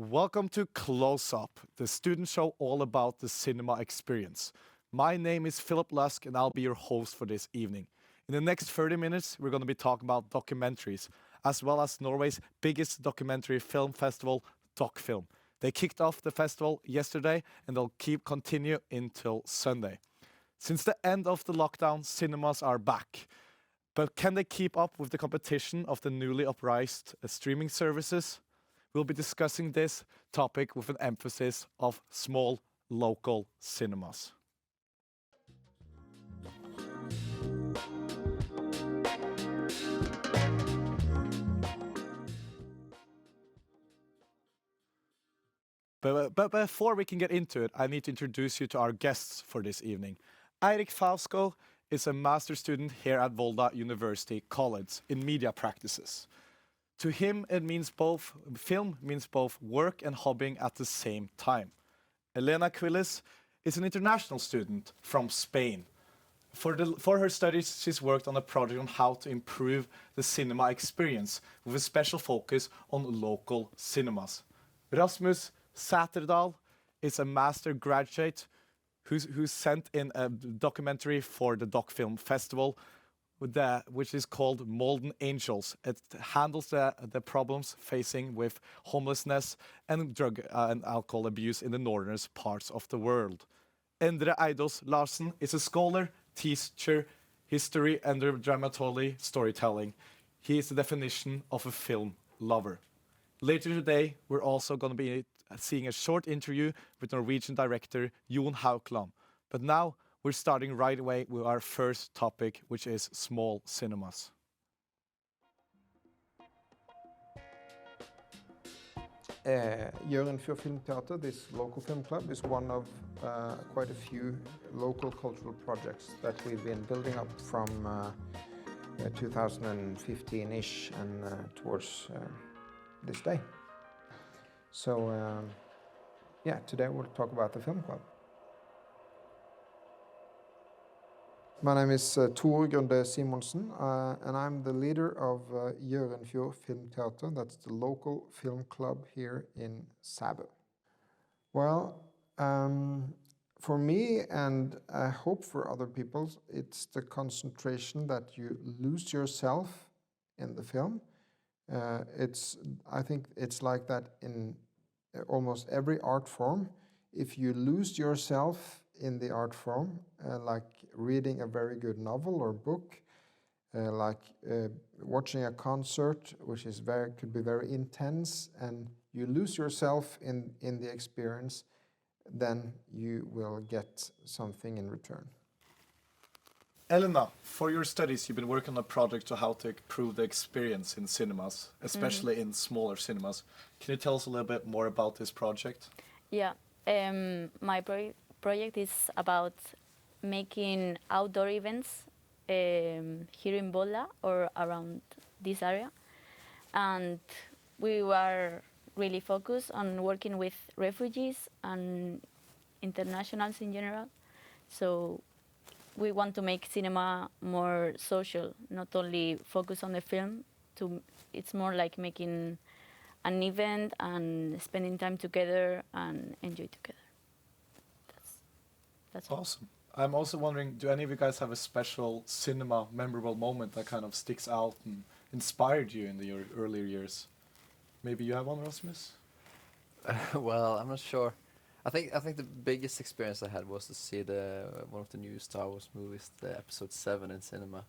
Welcome to Close Up, the student show all about the cinema experience. My name is Phillip Lusk and I'll be your host for this evening. In the next 30 minutes, we're going to be talking about documentaries, as well as Norway's biggest documentary film festival, Dokfilm. They kicked off the festival yesterday and they'll continue until Sunday. Since the end of the lockdown, cinemas are back. But can they keep up with the competition of the newly uprised streaming services? We'll be discussing this topic with an emphasis of small local cinemas. But before we can get into it, I need to introduce you to our guests for this evening. Eirik Fausko is a master student here at Volda University College in media practices. To him, film means both work and hobbying at the same time. Elena Quilles is an international student from Spain. For her studies, she's worked on a project on how to improve the cinema experience with a special focus on local cinemas. Rasmus Sæterdal is a master graduate who sent in a documentary for the Dokfilm Festival, which is called Molten Angels. It handles the problems facing with homelessness and drug and alcohol abuse in the northern parts of the world. Endre Eidos Larsen is a scholar, teacher, history and dramaturgy storytelling. He is the definition of a film lover. Later today, we're also going to be seeing a short interview with Norwegian director Jon Haukeland. But now, we're starting right away with our first topic, which is small cinemas. Jørundfjord Film Theater, this local film club, is one of quite a few local cultural projects that we've been building up from 2015-ish and towards this day. So, yeah, today we'll talk about the film club. My name is Tor Grunde Simonsen, and I'm the leader of Jørundfjord Film Theater. That's the local film club here in Sæbø. Well, for me, and I hope for other people, it's the concentration that you lose yourself in the film. I think it's like that in almost every art form. If you lose yourself in the art form, like reading a very good novel or book, like watching a concert, which is could be very intense, and you lose yourself in the experience, then you will get something in return. Elena, for your studies, you've been working on a project to how to improve the experience in cinemas, especially in smaller cinemas. Can you tell us a little bit more about this project? Yeah, my project is about making outdoor events here in Volda or around this area. And we were really focused on working with refugees and internationals in general. So we want to make cinema more social, not only focus on the film. It's more like making an event and spending time together and enjoy together. That's awesome. I'm also wondering, do any of you guys have a special cinema memorable moment that kind of sticks out and inspired you in your earlier years? Maybe you have one, Rasmus? Well, I'm not sure. I think the biggest experience I had was to see one of the new Star Wars movies, the Episode 7 in cinema.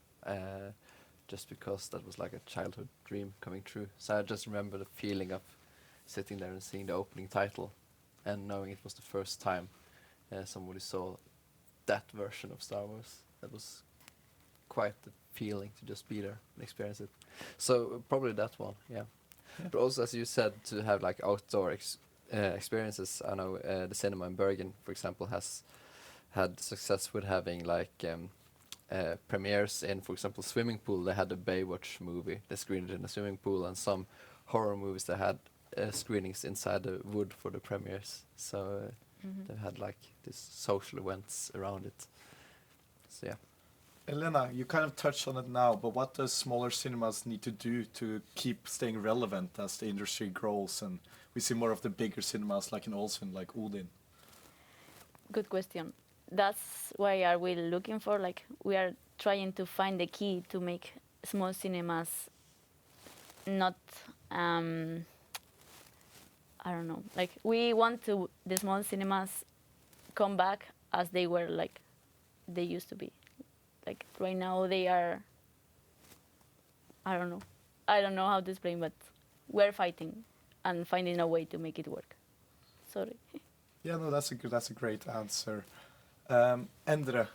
Just because that was like a childhood dream coming true. So I just remember the feeling of sitting there and seeing the opening title and knowing it was the first time somebody saw that version of Star Wars. That was quite the feeling to just be there and experience it. So probably that one, yeah. But also, as you said, to have like outdoor experiences. I know the cinema in Bergen, for example, has had success with having like premieres in, for example, swimming pool. They had a Baywatch movie. They screened it in a swimming pool, and some horror movies they had screenings inside the wood for the premieres. So they've had like these social events around it. So yeah. Elena, you kind of touched on it now, but what does smaller cinemas need to do to keep staying relevant as the industry grows and we see more of the bigger cinemas like in Olsen, like Odin? Good question. That's why are we looking for, like, we are trying to find the key to make small cinemas not, I don't know, like, we want to the small cinemas come back as they were, like, they used to be. Like, right now they are, I don't know how to explain, but we're fighting and finding a way to make it work. Sorry. Yeah, no, that's a great answer. Endre,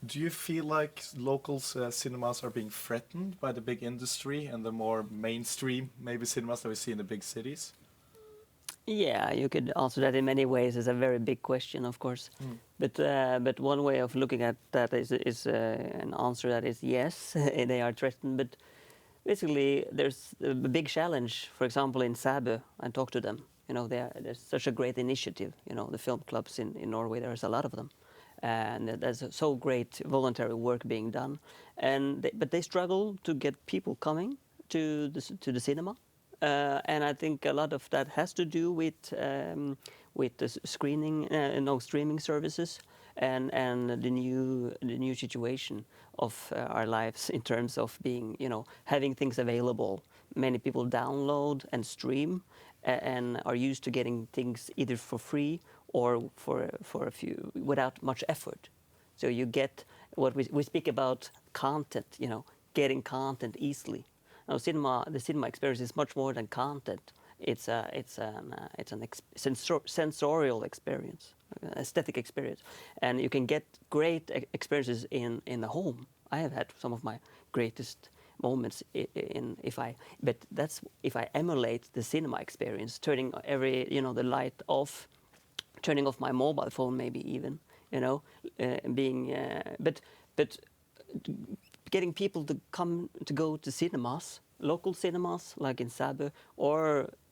do you feel like local cinemas are being threatened by the big industry and the more mainstream, maybe cinemas that we see in the big cities? Yeah, you could answer that in many ways. It's a very big question, of course. But one way of looking at that is an answer that is yes, they are threatened. But basically, there's a big challenge. For example, in Sperre, I talked to them. There's such a great initiative. The film clubs in Norway. There's a lot of them, and there's so great voluntary work being done. But they struggle to get people coming to the cinema. And I think a lot of that has to do with the streaming services and the new situation of our lives in terms of being, having things available. Many people download and stream and are used to getting things either for free or for a few without much effort. So you get what we speak about content, getting content easily. Now, the cinema experience is much more than content. It's an sensorial experience, aesthetic experience, and you can get great experiences in the home. I have had some of my greatest moments if I emulate the cinema experience, turning the light off, turning off my mobile phone, maybe even, but getting people to go to cinemas, local cinemas like in Sperre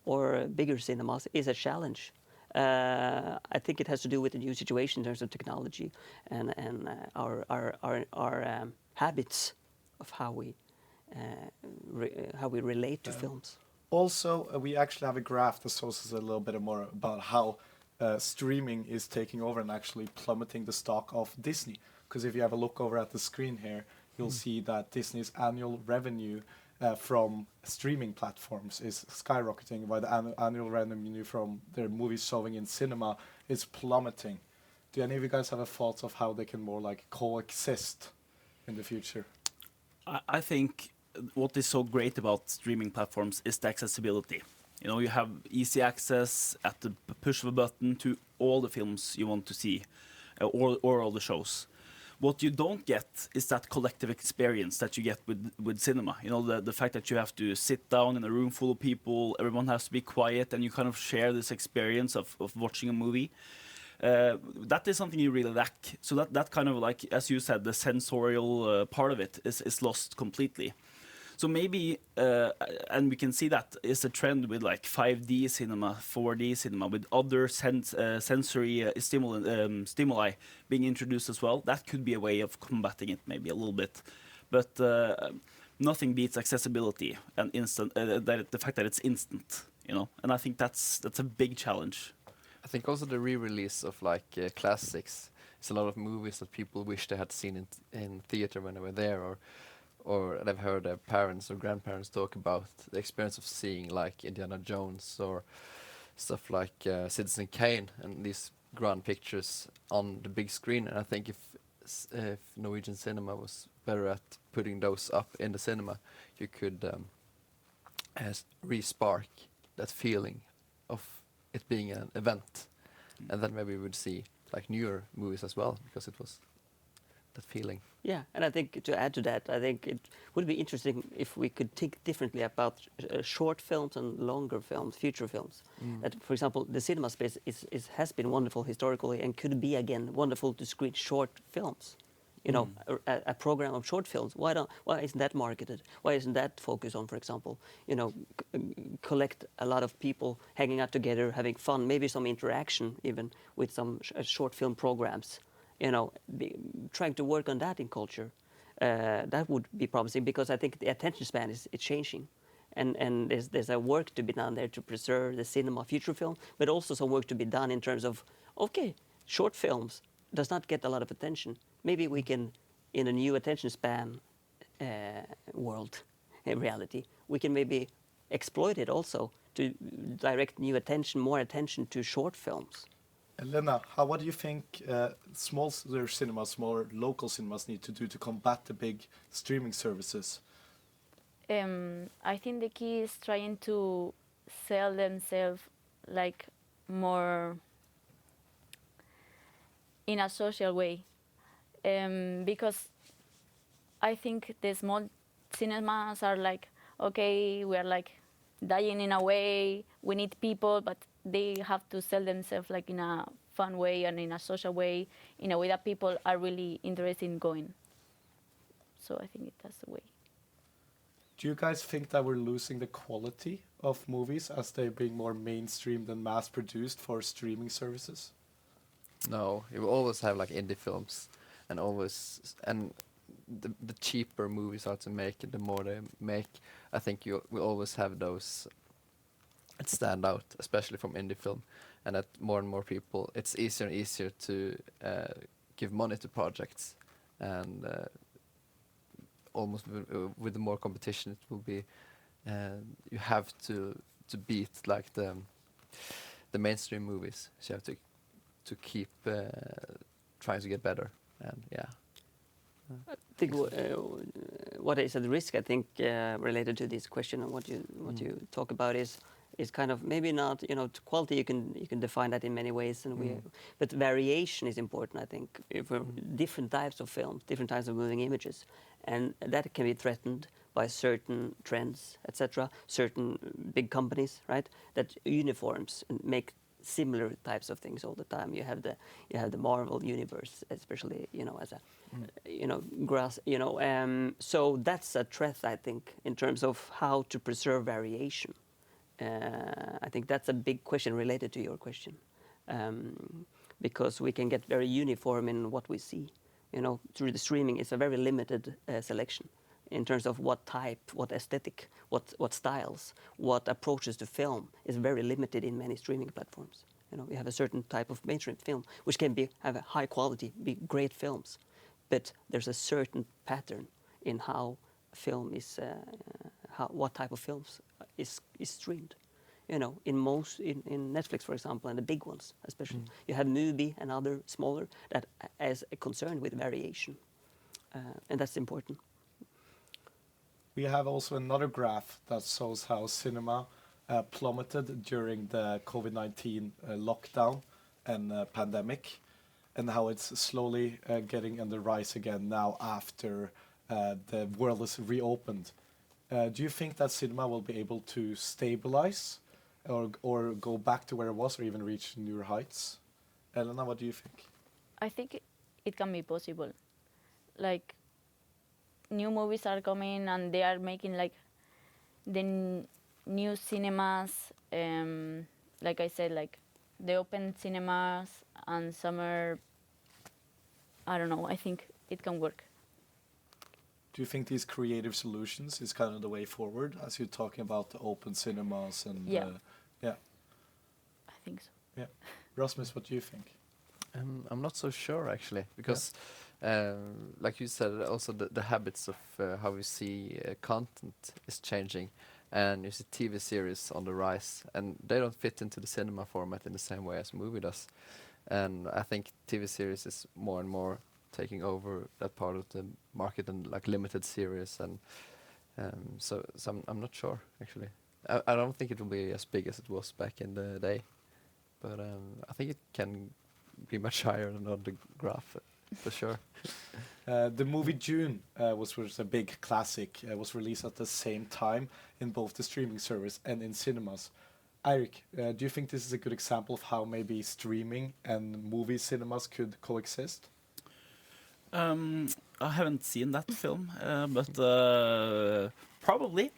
or bigger cinemas is a challenge. I think it has to do with the new situation in terms of technology and our habits of how we relate to films. Also, we actually have a graph that shows us a little bit more about how streaming is taking over and actually plummeting the stock of Disney. Because if you have a look over at the screen here, you'll see that Disney's annual revenue from streaming platforms is skyrocketing, while the annual revenue from their movies showing in cinema is plummeting. Do any of you guys have a thoughts of how they can more like coexist in the future? I think what is so great about streaming platforms is the accessibility. You have easy access at the push of a button to all the films you want to see, or all the shows. What you don't get is that collective experience that you get with cinema. The fact that you have to sit down in a room full of people, everyone has to be quiet, and you kind of share this experience of watching a movie. That is something you really lack. So that kind of, like, as you said, the sensorial part of it is lost completely. So maybe, and we can see that is a trend with like 5D cinema, 4D cinema, with other sensory stimuli being introduced as well. That could be a way of combating it, maybe a little bit. But nothing beats accessibility and the fact that it's instant, And I think that's a big challenge. I think also the re-release of like classics. It's a lot of movies that people wish they had seen in theater when they were there, or they've heard their parents or grandparents talk about the experience of seeing like Indiana Jones or stuff like Citizen Kane and these grand pictures on the big screen. And I think if Norwegian cinema was better at putting those up in the cinema, you could re-spark that feeling of it being an event. And then maybe we would see like newer movies as well, because it was that feeling. Yeah, and I think to add to that, I think it would be interesting if we could think differently about short films and longer films, future films. That, for example, the cinema space has been wonderful historically and could be again wonderful to screen short films. A program of short films. Why isn't that marketed? Why isn't that focused on, for example, collect a lot of people hanging out together, having fun, maybe some interaction even with some short film programs. Trying to work on that in culture. that would be promising, because I think the attention span is changing. And there's a work to be done there to preserve the cinema feature film, but also some work to be done in terms of, okay, short films does not get a lot of attention. Maybe we can, in a new attention span world, in reality, we can maybe exploit it also to direct new attention, more attention to short films. Lena, what do you think smaller cinemas, smaller local cinemas need to do to combat the big streaming services? I think the key is trying to sell themselves like more in a social way, because I think the small cinemas are like, okay, we are like dying in a way, we need people, but they have to sell themselves like in a fun way and in a social way, in a way that people are really interested in going. So I think that's the way. Do you guys think that we're losing the quality of movies as they're being more mainstreamed and mass-produced for streaming services? No, you will always have like indie films, and the cheaper movies are to make, and the more they make, I think you will always have those that stand out, especially from indie film, and that more and more people, it's easier and easier to give money to projects, and almost with the more competition, it will be you have to beat like the mainstream movies. So you have to keep trying to get better, and yeah. I think what is at risk, I think, related to this question and what you talk about is kind of maybe not, to quality you can define that in many ways, and but variation is important, I think, for different types of films, different types of moving images, and that can be threatened by certain trends, etc., certain big companies, right, that uniforms and make similar types of things all the time. You have the Marvel universe, especially, as a grass, so that's a threat, I think, in terms of how to preserve variation. I think that's a big question related to your question, because we can get very uniform in what we see. Through the streaming, it's a very limited selection in terms of what type, what aesthetic, what styles, what approaches to film is very limited in many streaming platforms. We have a certain type of mainstream film which can have a high quality, be great films, but there's a certain pattern in how film is, what type of films is streamed. In Netflix, for example, and the big ones especially, you have Mubi and other smaller that is concerned with variation, and that's important. We have also another graph that shows how cinema plummeted during the COVID-19 lockdown and pandemic, and how it's slowly getting on the rise again now after the world is reopened. Do you think that cinema will be able to stabilize or go back to where it was or even reach newer heights? Elena, what do you think? I think it can be possible. Like, new movies are coming and they are making like the new cinemas, like I said, like the open cinemas and summer, I don't know, I think it can work. Do you think these creative solutions is kind of the way forward as you're talking about the open cinemas and Yeah. Yeah. I think so. Yeah. Rasmus, what do you think? I'm not so sure actually, because like you said, also the habits of how we see content is changing, and you see TV series on the rise, and they don't fit into the cinema format in the same way as movie does. And I think TV series is more and more taking over that part of the market, and like limited series, and so I'm not sure actually. I don't think it will be as big as it was back in the day, but I think it can be much higher than on the graph, for sure. The movie June was a big classic. Was released at the same time in both the streaming service and in cinemas. Eirik, do you think this is a good example of how maybe streaming and movie cinemas could coexist? I haven't seen that film, but probably.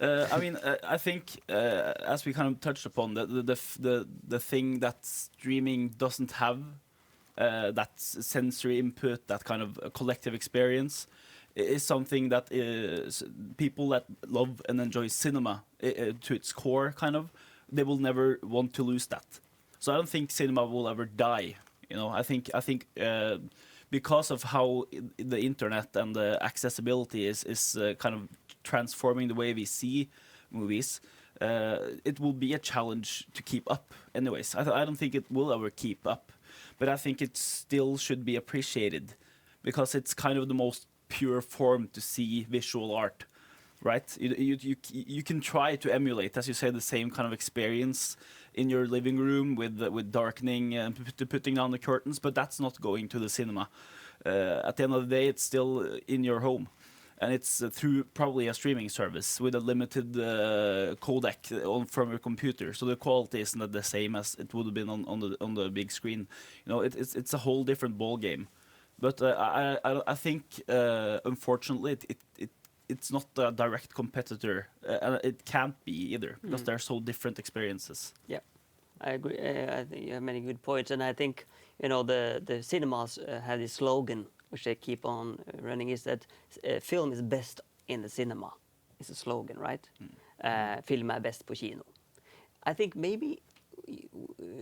I mean, I think as we kind of touched upon, the thing that streaming doesn't have, that sensory input, that kind of collective experience, is something that is people that love and enjoy cinema to its core, kind of, they will never want to lose that. So I don't think cinema will ever die. You know, I think because of how the internet and the accessibility is kind of transforming the way we see movies, it will be a challenge to keep up. Anyways, I don't think it will ever keep up, but I think it still should be appreciated because it's kind of the most pure form to see visual art. Right, you can try to emulate, as you say, the same kind of experience in your living room with darkening and putting down the curtains, but that's not going to the cinema. At the end of the day, it's still in your home, and it's through probably a streaming service with a limited codec from your computer, so the quality isn't the same as it would have been on the big screen. You know, it's a whole different ball game. But I think unfortunately it's not a direct competitor, and it can't be either because they're so different experiences. Yeah, I agree. I think you have many good points, and I think the cinemas have this slogan which they keep on running, is that film is best in the cinema. It's a slogan, right? Film är bäst på kino. I think maybe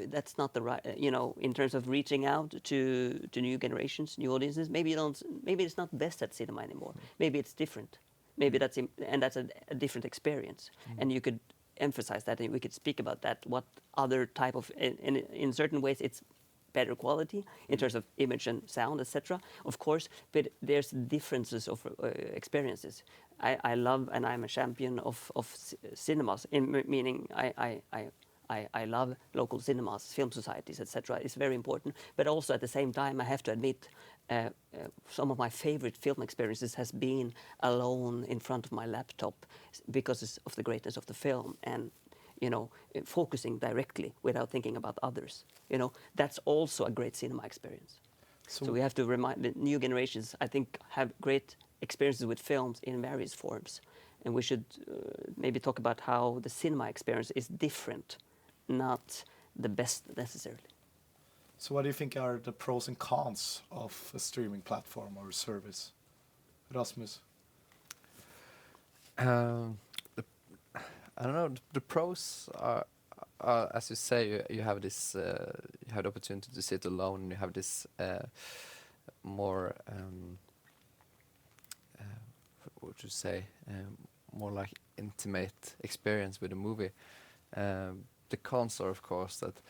that's not the right, in terms of reaching out to new generations, new audiences. Maybe it's not best at cinema anymore. Maybe it's different. Maybe that's a different experience, and you could emphasize that, and we could speak about that. What other type of, in certain ways, it's better quality in terms of image and sound, etc. Of course, but there's differences of experiences. I love, and I'm a champion of cinemas, meaning I love local cinemas, film societies, etc. It's very important. But also at the same time, I have to admit, some of my favorite film experiences has been alone in front of my laptop because of the greatness of the film, and focusing directly without thinking about others. That's also a great cinema experience. So we have to remind the new generations, I think, have great experiences with films in various forms, and we should maybe talk about how the cinema experience is different, not the best necessarily. So what do you think are the pros and cons of a streaming platform or service? Rasmus? I don't know. The pros are as you say, you have this, you have the opportunity to sit alone, and you have this more, what would you say, more like intimate experience with a movie. The cons are, of course, that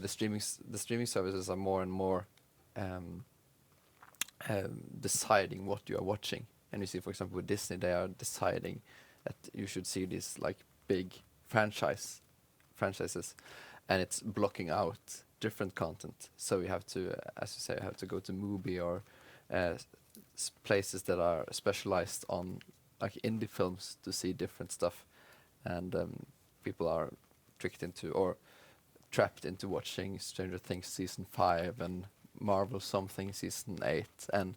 the streaming services are more and more deciding what you are watching. And you see, for example, with Disney, they are deciding that you should see these like big franchises, and it's blocking out different content. So you have to, as you say, you have to go to Mubi or places that are specialized on like indie films to see different stuff, and people are tricked into or trapped into watching Stranger Things season 5 and Marvel something season 8, and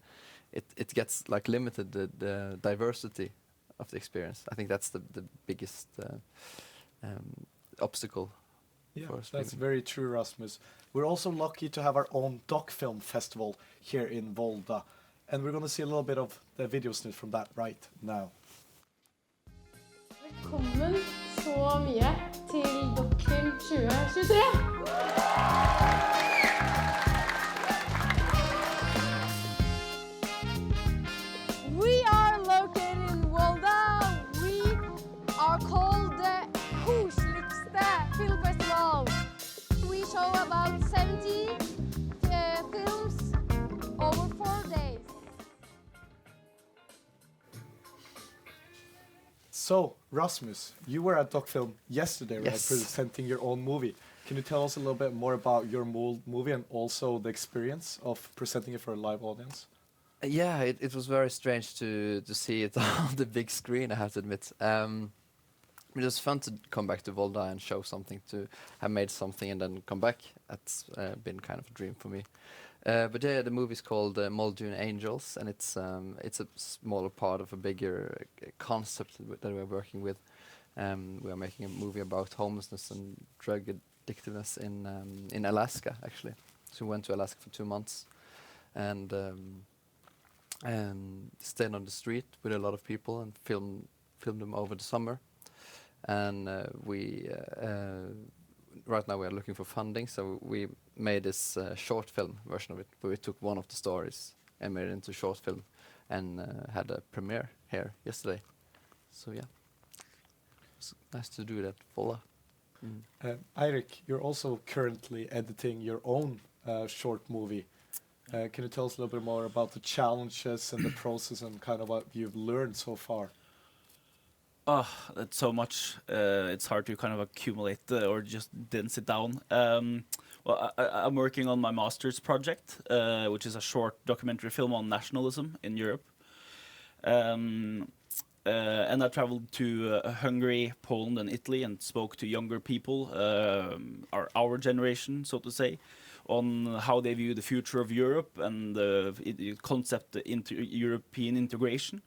it gets like limited the diversity of the experience. I think that's the biggest obstacle. Yeah, for that's streaming. very true, Rasmus. We're also lucky to have our own Dokfilm festival here in Volda, and we're going to see a little bit of the video snip from that right now. Velkommen så mye til Dokfilm 2023! We are located in Volda. We are called the Lystad Film Festival. We show about 70 films over 4 days. So, Rasmus, you were at Dokfilm yesterday, right, Yes. presenting your own movie. Can you tell us a little bit more about your movie and also the experience of presenting it for a live audience? Yeah, it was very strange to see it on the big screen, I have to admit. It was fun to come back to Volda and show something, to have made something and then come back. That's been kind of a dream for me. But yeah, the movie is called Muldoon Angels, and it's a smaller part of a bigger concept that we're working with. We are making a movie about homelessness and drug addictiveness in Alaska, actually. So we went to Alaska for 2 months, and and stayed on the street with a lot of people and filmed them over the summer. And we right now we are looking for funding, so we made this short film version of it, where we took one of the stories and made it into short film, and had a premiere here yesterday. So yeah, it's nice to do that, Volda. Eirik, you're also currently editing your own short movie. Can you tell us a little bit more about the challenges and the process and kind of what you've learned so far? Oh, that's so much. It's hard to kind of accumulate or just dense it down. Well, I'm working on my master's project, which is a short documentary film on nationalism in Europe. And I traveled to Hungary, Poland, and Italy, and spoke to younger people, our generation, so to say, on how they view the future of Europe and the concept European integration.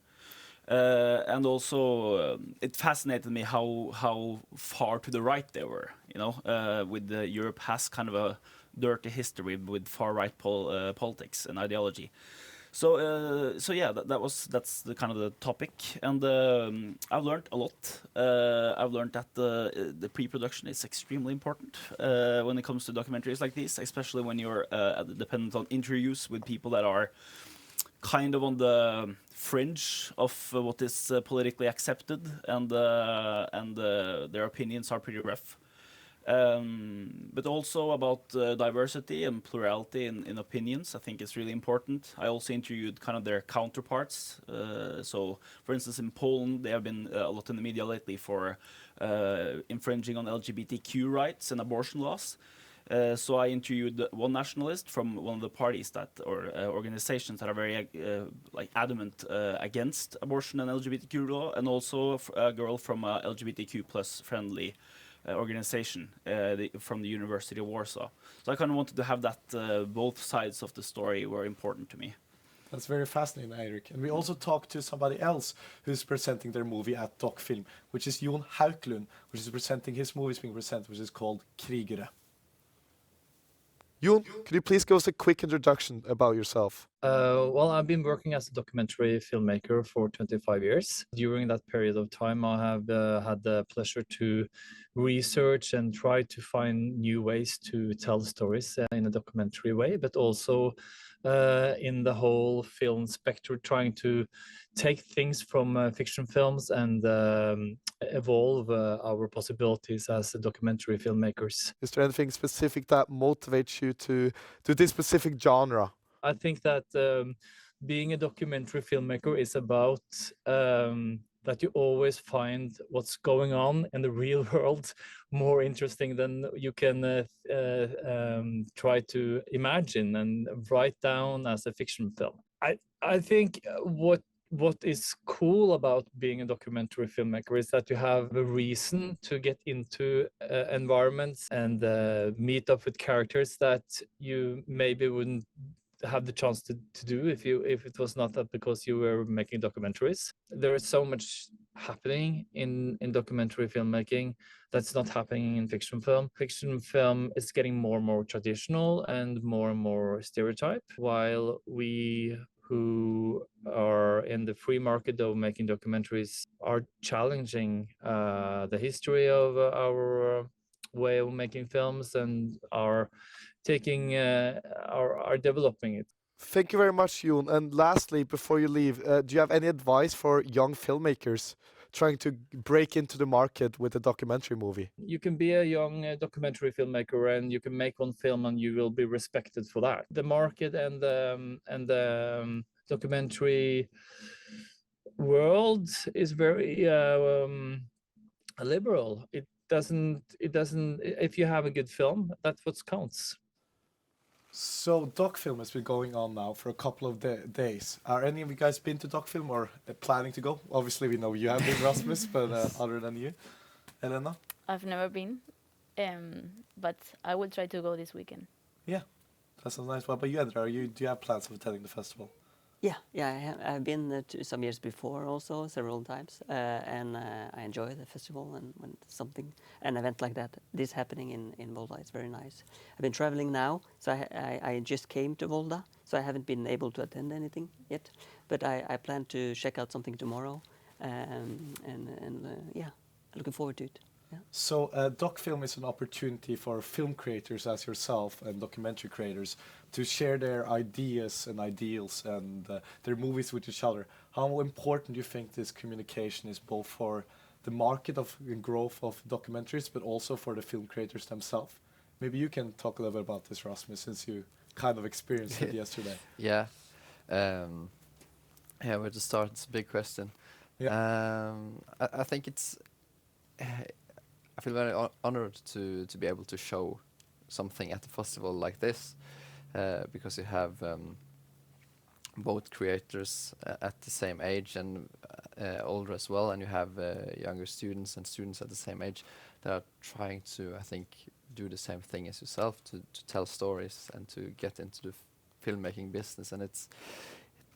And also, it fascinated me how far to the right they were. You know, with Europe has kind of a dirty history with far right politics and ideology. So yeah, that's the kind of the topic, and I've learned a lot. I've learned that the pre-production is extremely important when it comes to documentaries like this, especially when you're dependent on interviews with people that are kind of on the fringe of what is politically accepted, and their opinions are pretty rough. But also about diversity and plurality in opinions, I think it's really important. I also interviewed kind of their counterparts. So, for instance, in Poland, they have been a lot in the media lately for infringing on LGBTQ rights and abortion laws. So I interviewed one nationalist from one of the parties that, or organizations that are very like adamant against abortion and LGBTQ law, and also a girl from a LGBTQ plus friendly organization from the University of Warsaw. So I kind of wanted to have that both sides of the story were important to me. That's very fascinating, Eirik. And we also talked to somebody else who's presenting their movie at Dokfilm, which is Jon Hauklund, which is presenting his movie is being presented, which is called Krigere. Jon, could you please give us a quick introduction about yourself? Well, I've been working as a documentary filmmaker for 25 years. During that period of time, I have had the pleasure to research and try to find new ways to tell stories in a documentary way, but also in the whole film spectrum, trying to take things from fiction films and evolve our possibilities as documentary filmmakers. Is there anything specific that motivates you to this specific genre? I think that being a documentary filmmaker is about that you always find what's going on in the real world more interesting than you can try to imagine and write down as a fiction film. I think what is cool about being a documentary filmmaker is that you have a reason to get into environments and meet up with characters that you maybe wouldn't have the chance to do if it was not that because you were making documentaries. There is so much happening in documentary filmmaking that's not happening in fiction film. Fiction film is getting more and more traditional and more stereotype, while we who are in the free market of making documentaries are challenging the history of our way of making films and are taking are developing it. Thank you very much, Jon. And lastly, before you leave, do you have any advice for young filmmakers trying to break into the market with a documentary movie? You can be a young documentary filmmaker and you can make one film and you will be respected for that. The market and the documentary world is very liberal. It doesn't if you have a good film, that's what counts. So Dokfilm has been going on now for a couple of days. Are any of you guys been to Dokfilm or planning to go? Obviously we know you have been, Rasmus, but other than you, Elena? I've never been, but I will try to go this weekend. Yeah, that sounds nice. What about you, Andrea? Do you have plans of attending the festival? Yeah, I've been to some years before also, several times, and I enjoy the festival, and when an event like that is happening in Volda, it's very nice. I've been traveling now, so I just came to Volda, so I haven't been able to attend anything yet, but I plan to check out something tomorrow, yeah, looking forward to it. Yeah. So Dokfilm is an opportunity for film creators as yourself and documentary creators to share their ideas and ideals and their movies with each other. How important do you think this communication is both for the market of growth of documentaries, but also for the film creators themselves? Maybe you can talk a little bit about this, Rasmus, since you kind of experienced it yesterday. Yeah. Yeah, where to start? It's a big question. Yeah. I think it's. I feel very honored to be able to show something at a festival like this, because you have both creators at the same age and older as well, and you have younger students and students at the same age that are trying to, I think, do the same thing as yourself, to tell stories and to get into the filmmaking business, and it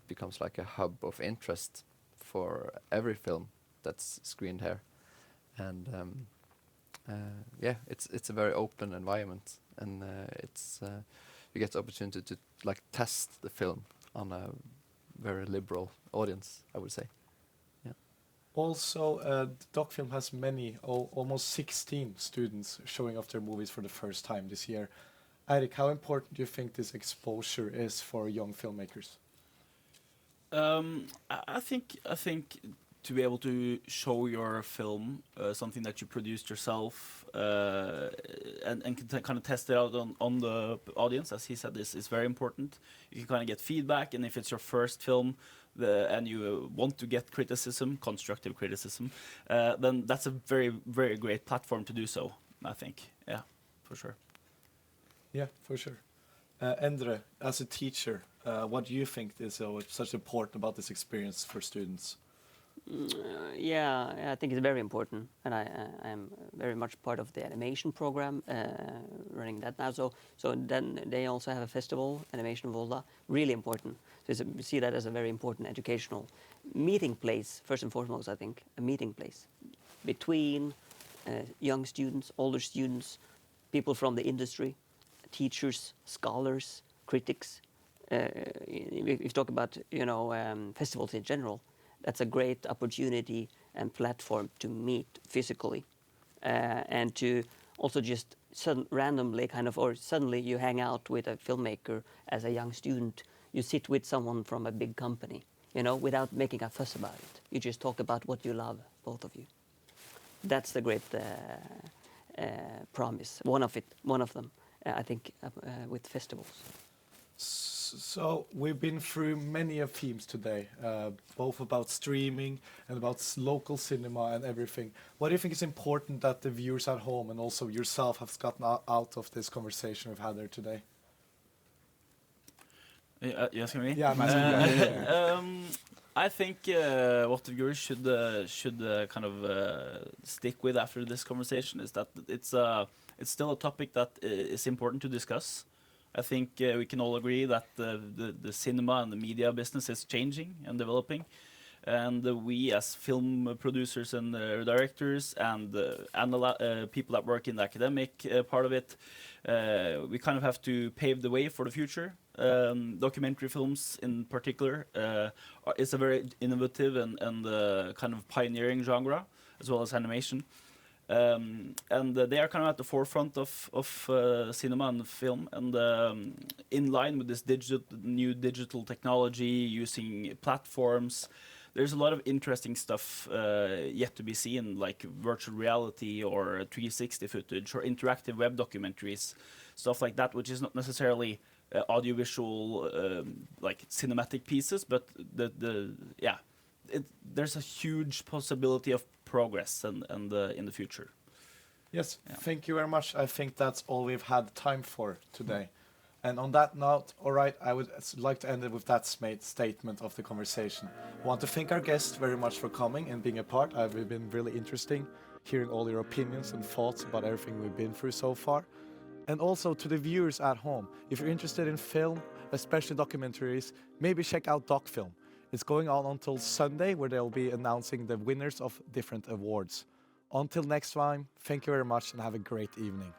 becomes like a hub of interest for every film that's screened here, and yeah, it's a very open environment, and you get the opportunity to like test the film on a very liberal audience, I would say. Yeah. Also, Dokfilm has many, almost 16 students showing off their movies for the first time this year. Eirik, how important do you think this exposure is for young filmmakers? I think to be able to show your film, something that you produced yourself, and can kind of test it out on the audience, as he said, this is very important. You can kind of get feedback, and if it's your first film and you want to get criticism, constructive criticism, then that's a very, very great platform to do so, I think. Yeah, for sure. Yeah, for sure. Endre, as a teacher, what do you think is such important about this experience for students? Yeah, I think it's very important, and I'm very much part of the animation program, running that now. So then they also have a festival, Animation Volda, really important. So we see that as a very important educational meeting place, first and foremost, I think, a meeting place between young students, older students, people from the industry, teachers, scholars, critics. If you talk about, festivals in general, that's a great opportunity and platform to meet physically, and to also just randomly or suddenly you hang out with a filmmaker as a young student. You sit with someone from a big company, without making a fuss about it. You just talk about what you love, both of you. That's the great promise. One of them, I think, with festivals. So we've been through many of themes today, both about streaming and about local cinema and everything. What do you think is important that the viewers at home and also yourself have gotten out of this conversation we've had there today? You asking me? Yeah, I'm asking you. I think what the viewers should kind of stick with after this conversation is that it's still a topic that is important to discuss. I think we can all agree that the cinema and the media business is changing and developing, and we as film producers and directors and people that work in the academic part of it, we kind of have to pave the way for the future. Documentary films in particular is a very innovative and kind of pioneering genre, as well as animation. And they are kind of at the forefront of cinema and film, and in line with this new digital technology, using platforms. There's a lot of interesting stuff yet to be seen, like virtual reality or 360 footage or interactive web documentaries, stuff like that, which is not necessarily audiovisual like cinematic pieces, but there's a huge possibility of progress and in the future. Yes, Thank you very much. I think that's all we've had time for today. And on that note, all right, I would like to end it with that statement of the conversation. I want to thank our guests very much for coming and being a part. It's been really interesting hearing all your opinions and thoughts about everything we've been through so far. And also to the viewers at home, if you're interested in film, especially documentaries, maybe check out Dokfilm. It's going on until Sunday, where they'll be announcing the winners of different awards. Until next time, thank you very much and have a great evening.